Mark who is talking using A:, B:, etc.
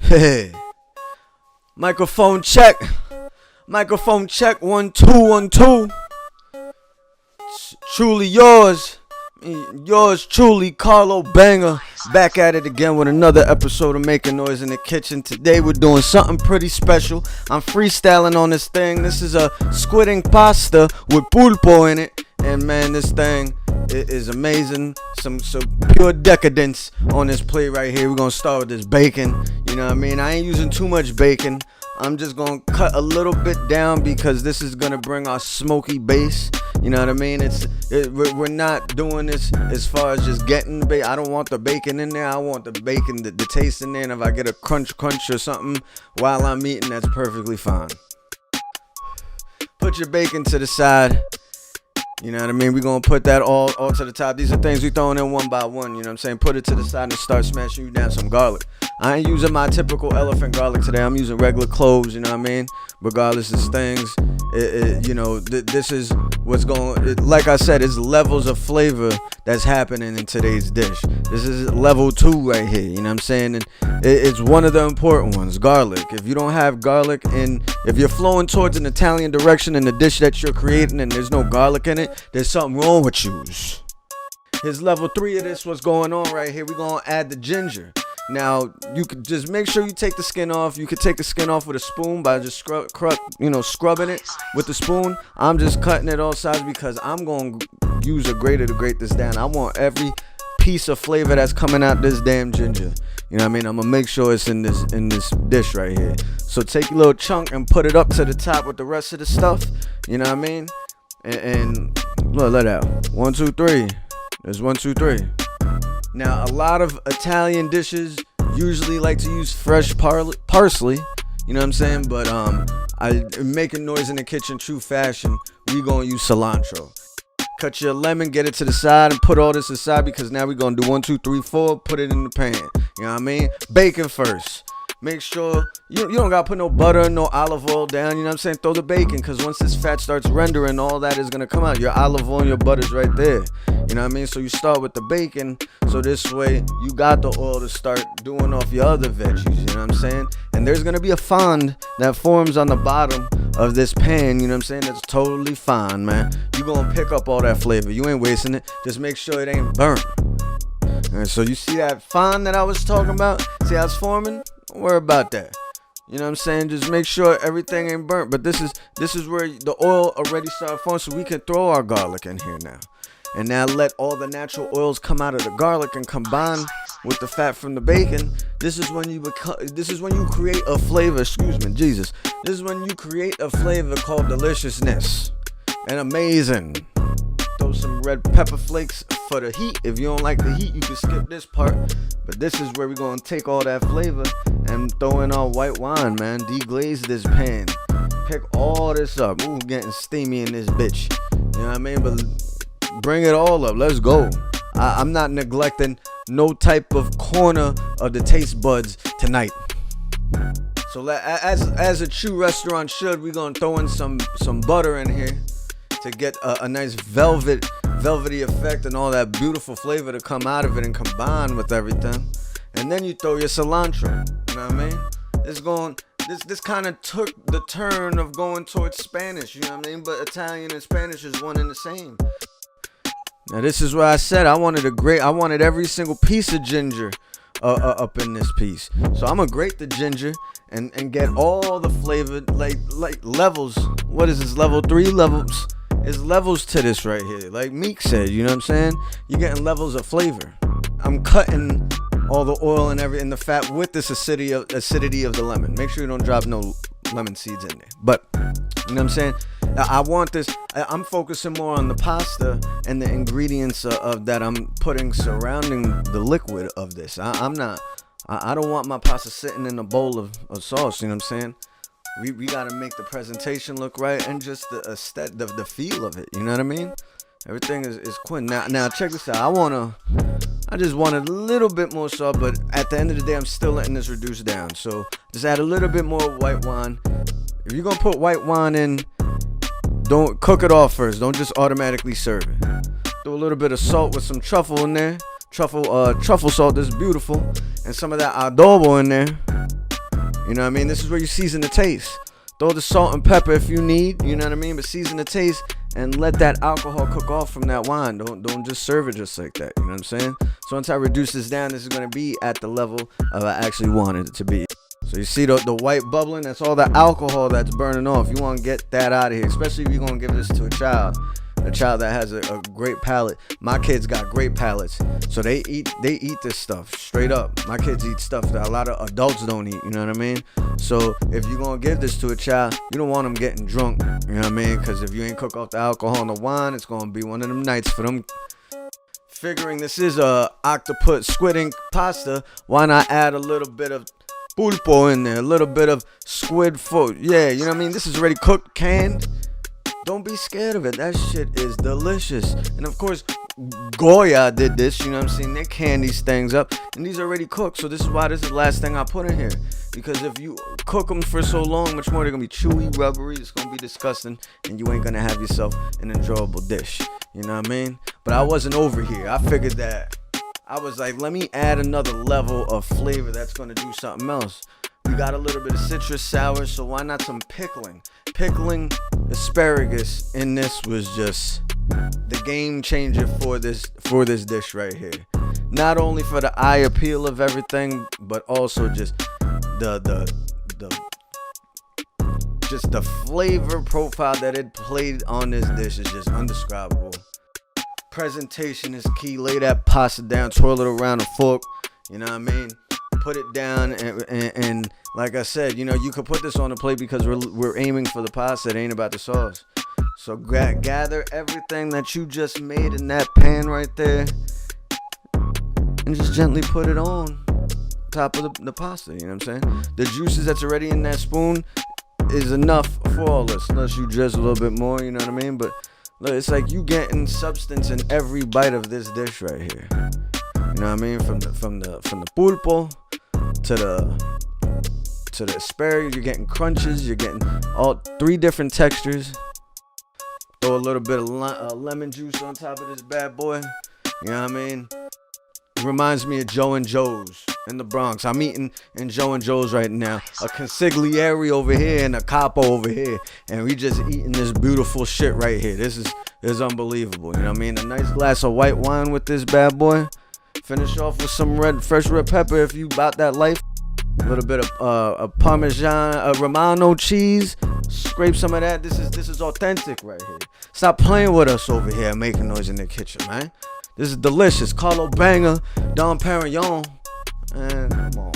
A: Hey, microphone check. Microphone check. 1 2 1 2. Truly yours. Yours truly, Carlo Banger. Back at it again with another episode of Making Noise in the Kitchen. Today we're doing something pretty special. I'm freestyling on this thing. This is a Squid Ink pasta with Pulpo in it. And man, this thing is amazing. Some pure decadence on this plate right here. We're gonna start with this bacon. You know what I mean? I ain't using too much bacon. I'm just gonna cut a little bit down because this is gonna bring our smoky base. You know what I mean? We're not doing this as far as just getting the bacon. I don't want the bacon in there. I want the bacon, the taste in there. And if I get a crunch or something while I'm eating, that's perfectly fine. Put your bacon to the side. You know what I mean? We're going to put that all to the top. These are things we throwing in one by one. You know what I'm saying? Put it to the side and start smashing you down some garlic. I ain't using my typical elephant garlic today. I'm using regular cloves, you know what I mean? Regardless of things, this is what's going. Like I said, it's levels of flavor that's happening in today's dish. This is level 2 right here, you know what I'm saying? And it's one of the important ones, garlic. If you don't have garlic, and if you're flowing towards an Italian direction in the dish that you're creating and there's no garlic in it, there's something wrong with you. Here's level 3 of this, what's going on right here. We're going to add the ginger. Now, you could just make sure you take the skin off. You could take the skin off with a spoon by just scrubbing it with the spoon. I'm just cutting it all sides because I'm going to use a grater to grate this down. I want every piece of flavor that's coming out this damn ginger. You know what I mean? I'm going to make sure it's in this dish right here. So take a little chunk and put it up to the top with the rest of the stuff. You know what I mean? And look, let out. 1 2 3. There's 1 2 3. Now, a lot of Italian dishes usually like to use fresh parsley, you know what I'm saying? But Making Noise in the Kitchen, true fashion, we gonna use cilantro. Cut your lemon, get it to the side, and put all this aside because now we're gonna do 1 2 3 4, put it in the pan. You know what I mean? Bacon first. Make sure you don't gotta put no butter, no olive oil down. You know what I'm saying? Throw the bacon, because once this fat starts rendering, all that is gonna come out. Your olive oil and your butter's right there. You know what I mean? So you start with the bacon, so this way you got the oil to start doing off your other veggies. You know what I'm saying? And there's gonna be a fond that forms on the bottom of this pan. You know what I'm saying? That's totally fine, man. You gonna pick up all that flavor. You ain't wasting it. Just make sure it ain't burnt. Alright, so you see that fond that I was talking about? See how it's forming? Don't worry about that. You know what I'm saying? Just make sure everything ain't burnt. But this is where the oil already started forming, so we can throw our garlic in here now. And now let all the natural oils come out of the garlic and combine with the fat from the bacon. This is when you create a flavor. Excuse me, Jesus. This is when you create a flavor called deliciousness and amazing. Throw some red pepper flakes for the heat. If you don't like the heat, you can skip this part. But this is where we're gonna take all that flavor and throw in our white wine, man. Deglaze this pan. Pick all this up. Ooh, getting steamy in this bitch. You know what I mean? But bring it all up. Let's go. I'm not neglecting no type of corner of the taste buds tonight. So as a true restaurant should, we're gonna throw in some butter in here to get a nice velvety effect and all that beautiful flavor to come out of it and combine with everything. And then you throw your cilantro. You know what I mean? This kind of took the turn of going towards Spanish. You know what I mean? But Italian and Spanish is one and the same. Now this is where I said I wanted every single piece of ginger up in this piece. So I'm gonna grate the ginger and get all the flavor, like levels. What is this, level 3 levels? It's levels to this right here. Like Meek said, you know what I'm saying? You're getting levels of flavor. I'm cutting all the oil and the fat with this acidity of the lemon. Make sure you don't drop no lemon seeds in there. But you know what I'm saying? I want this. I'm focusing more on the pasta and the ingredients of that I'm putting surrounding the liquid of this. I don't want my pasta sitting in a bowl of sauce. You know what I'm saying? We gotta make the presentation look right and just the feel of it. You know what I mean? Everything is quint. Now check this out. I just want a little bit more salt, but at the end of the day, I'm still letting this reduce down. So just add a little bit more white wine. If you're gonna put white wine in, don't cook it off first. Don't just automatically serve it. Throw a little bit of salt with some truffle in there. Truffle salt is beautiful, and some of that adobo in there. You know what I mean? This is where you season the taste. Throw the salt and pepper if you need, you know what I mean? But season the taste and let that alcohol cook off from that wine. Don't just serve it just like that, you know what I'm saying? So once I reduce this down, this is going to be at the level of I actually wanted it to be. So you see the white bubbling, that's all the alcohol that's burning off. You want to get that out of here, especially if you're going to give this to a child that has a great palate. My kids got great palates, so they eat this stuff straight up. My kids eat stuff that a lot of adults don't eat, you know what I mean? So if you're going to give this to a child, you don't want them getting drunk, you know what I mean? Because if you ain't cook off the alcohol and the wine, it's going to be one of them nights for them. Figuring this is a octopus squid ink pasta, why not add a little bit of Pulpo in there, a little bit of squid food. Yeah, you know what I mean? This is already cooked, canned. Don't be scared of it. That shit is delicious. And of course, Goya did this, you know what I'm saying? They can these things up, and these are already cooked. So this is why this is the last thing I put in here. Because if you cook them for so long, much more they're gonna be chewy, rubbery. It's gonna be disgusting, and you ain't gonna have yourself an enjoyable dish. You know what I mean? But I wasn't over here. I figured that. I was like, let me add another level of flavor that's going to do something else. We got a little bit of citrus sour, so why not some pickling? Pickling asparagus in this was just the game changer for this dish right here. Not only for the eye appeal of everything, but also just the flavor profile that it played on this dish is just undescribable. Presentation is key. Lay that pasta down, twirl it around a fork, you know what I mean? Put it down, and like I said, you know, you could put this on a plate because we're aiming for the pasta. It ain't about the sauce. So gather everything that you just made in that pan right there and just gently put it on top of the pasta, you know what I'm saying? The juices that's already in that spoon is enough for all this, unless you dress a little bit more, you know what I mean? But look, it's like you getting substance in every bite of this dish right here. You know what I mean? From the pulpo to the asparagus, you're getting crunches. You're getting all three different textures. Throw a little bit of lemon juice on top of this bad boy. You know what I mean? It reminds me of Joe and Joe's in the Bronx. I'm eating in Joe and Joe's right now. A consigliere over here and a capo over here. And we just eating this beautiful shit right here. This is unbelievable. You know what I mean? A nice glass of white wine with this bad boy. Finish off with some fresh red pepper if you about that life. A little bit of Parmesan, Romano cheese. Scrape some of that. This is authentic right here. Stop playing with us over here making noise in the kitchen, man. This is delicious. Carlo Banger, Dom Perignon. And come on.